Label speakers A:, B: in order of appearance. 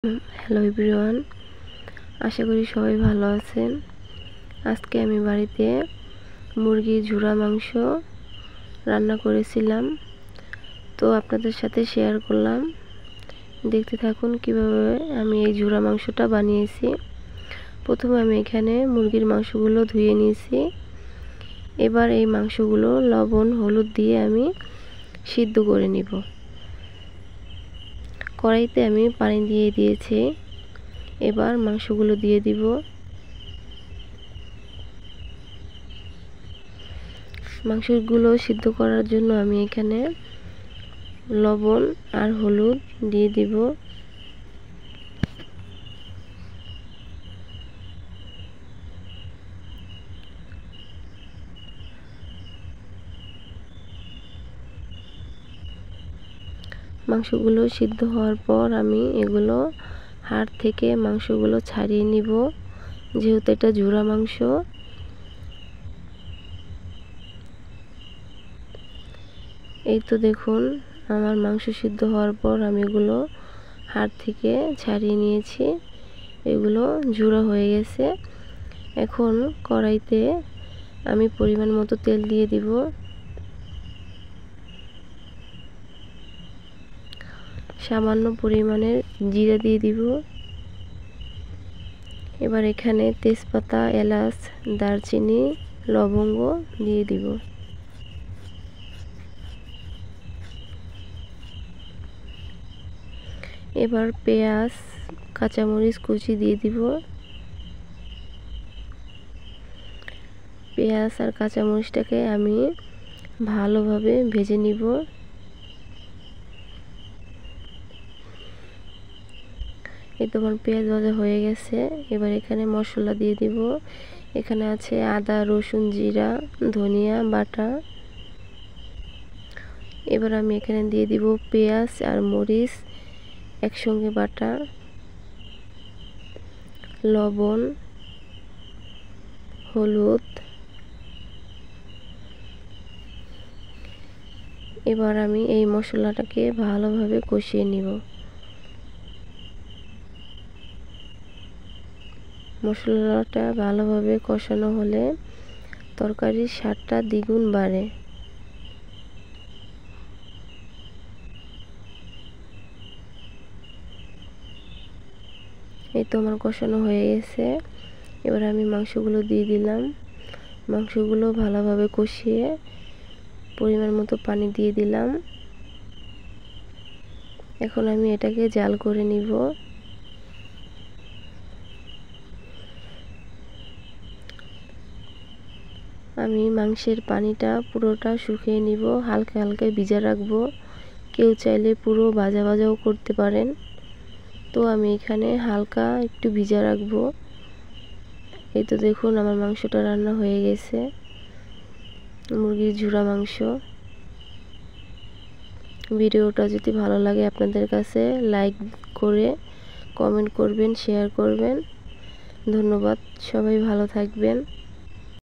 A: Hello everyone, আশা করি সবাই ভালো আছেন। আজকে আমি বাড়িতে মুরগির ঝুরা মাংস রান্না করেছিলাম, তো আপনাদের সাথে শেয়ার করলাম। দেখতে থাকুন কিভাবে আমি এই ঝুরা মাংসটা বানিয়েছি। প্রথমে আমি এখানে মুরগির মাংসগুলো ধুয়ে নিয়েছি। এবার এই মাংসগুলো লবণ হলুদ দিয়ে আমি সিদ্ধ করে নিব। কড়াইতে আমি পানি দিয়ে দিয়েছি। এবার মাংসগুলো দিয়ে দিব। মাংসগুলো সিদ্ধ করার জন্য আমি এখানে লবণ আর হলুদ দিয়ে দিব। মাংসগুলো সিদ্ধ হওয়ার পর আমি এগুলো হাড় থেকে মাংসগুলো ছাড়িয়ে নিব, যেহেতু এটা ঝুরা মাংস। এই তো দেখুন, আমার মাংস সিদ্ধ হওয়ার পর আমি এগুলো হাড় থেকে ছাড়িয়ে নিয়েছি। এগুলো ঝুরা হয়ে গেছে। এখন কড়াইতে আমি পরিমাণ মতো তেল দিয়ে দিব। সামান্য পরিমাণের জিরা দিয়ে দিব। এবার এখানে তেজপাতা, এলাচ, দারচিনি, লবঙ্গ দিয়ে দিব। এবার পেঁয়াজ, কাঁচামরিচ কুচি দিয়ে দিব। পেঁয়াজ আর কাঁচামরিচটাকে আমি ভালোভাবে ভেজে নিব। এই তো আমার পেঁয়াজ ভাজা হয়ে গেছে। এবার এখানে মশলা দিয়ে দিব। এখানে আছে আদা, রসুন, জিরা, ধনিয়া বাটা। এবার আমি এখানে দিয়ে দিব পেঁয়াজ আর মরিচ একসঙ্গে বাটা, লবণ, হলুদ। এবার আমি এই মশলাটাকে ভালোভাবে কষিয়ে নিব। মশলাটা ভালোভাবে কষানো হলে তরকারির স্বাদটা দ্বিগুণ বাড়ে। এই তো আমার কষানো হয়ে গেছে। এবার আমি মাংসগুলো দিয়ে দিলাম। মাংসগুলো ভালোভাবে কষিয়ে পরিমাণ মতো পানি দিয়ে দিলাম। এখন আমি এটাকে জাল করে নিব। আমি মাংসের পানিটা পুরোটা শুকিয়ে নিব, হালকা হালকা ভিজা রাখবো। কেউ চাইলে পুরো ভাজা ভাজাও করতে পারেন, তো আমি এখানে হালকা একটু ভিজা রাখবো। এই তো দেখুন, আমার মাংসটা রান্না হয়ে গেছে, মুরগির ঝুরা মাংস। ভিডিওটা যদি ভালো লাগে আপনাদের কাছে লাইক করে কমেন্ট করবেন, শেয়ার করবেন। ধন্যবাদ, সবাই ভালো থাকবেন।